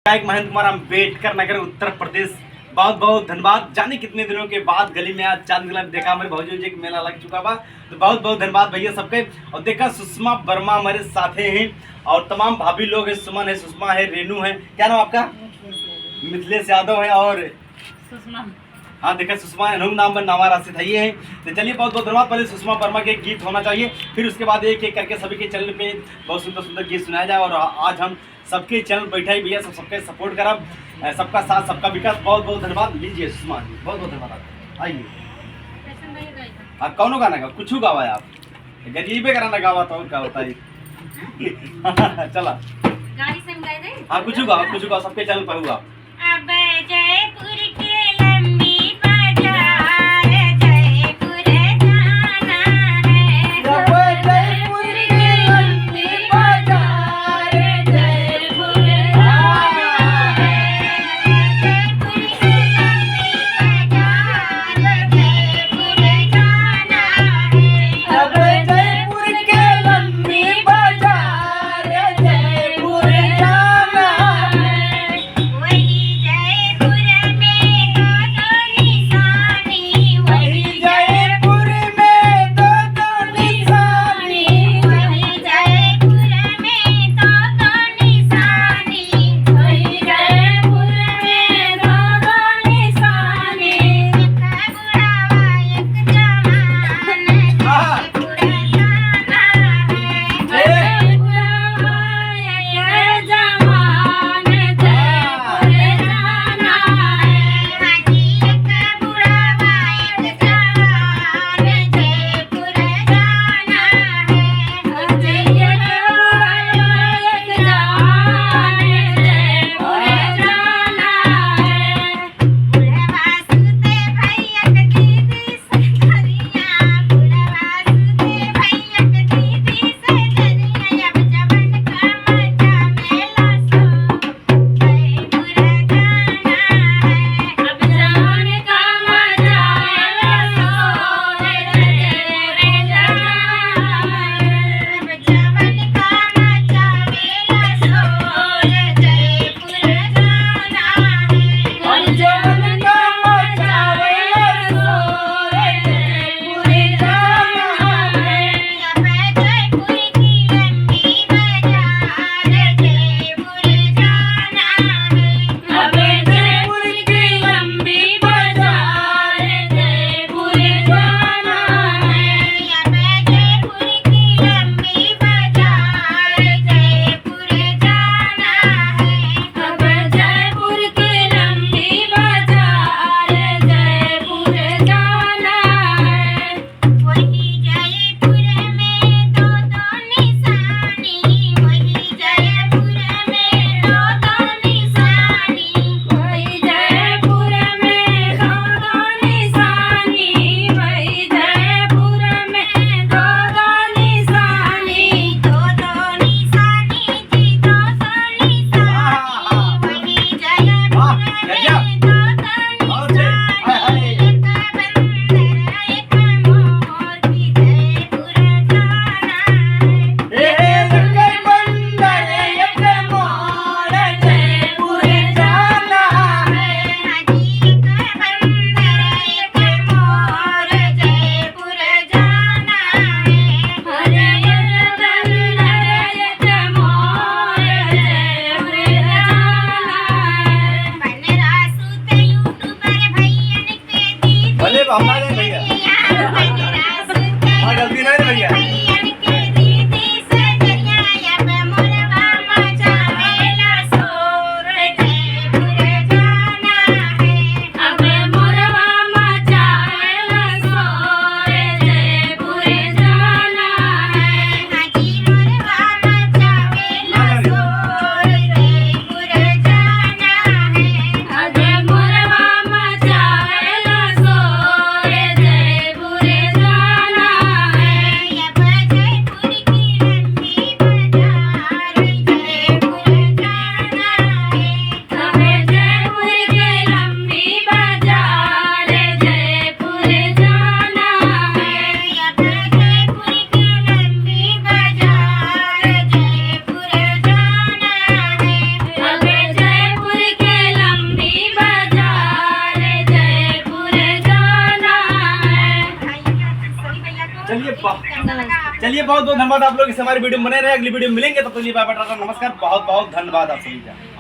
विधायक महेंद्र कुमार अम्बेडकर नगर उत्तर प्रदेश। बहुत बहुत धन्यवाद। जाने कितने दिनों के बाद गली में आज चांद मिला देखा, हमारे भौजी जी मेला लग चुका बा, तो बहुत बहुत धन्यवाद भैया सबके। और देखा सुषमा वर्मा हमारे साथे हैं और तमाम भाभी लोग हैं, सुमन है, सुषमा है, रेनू है, क्या नाम आपका? मिथिलेश यादव है और सुषमा। हाँ देखा सुषमा नाम हमारा राशि था ये है। तो चलिए बहुत बहुत धन्यवाद। पहले सुषमा वर्मा के गीत होना चाहिए, फिर उसके बाद एक एक करके सभी के चैनल पे बहुत सुंदर सुंदर गीत सुनाया जाए। और आज हम सबके चैनल बैठा ही भैया सबके सपोर्ट करब, सबका साथ सबका विकास। बहुत बहुत धन्यवाद। लीजिए सुषमा जी, बहुत बहुत धन्यवाद। आइए आप कौन गाना गा, कुछ गावा आप गरीबे गाना गावा तो क्या होता है। चला हाँ कुछ गाओ सबके चैनल पर हुआ। अब जयपुर के लंबी बाजार जयपुर जाना है। अब जयपुर के लंबी बाजार जयपुर जाना है। जयपुर के लंबी बाजार जयपुर जाना है। अब जयपुर के लंबी बाजार जयपुर जाना है। वही चलिए बहुत बहुत धन्यवाद आप लोग इस हमारी वीडियो में बने रहे, अगली वीडियो में मिलेंगे, तब तो लिए बाय बाय, टाटा नमस्कार, बहुत बहुत धन्यवाद आप सभी का।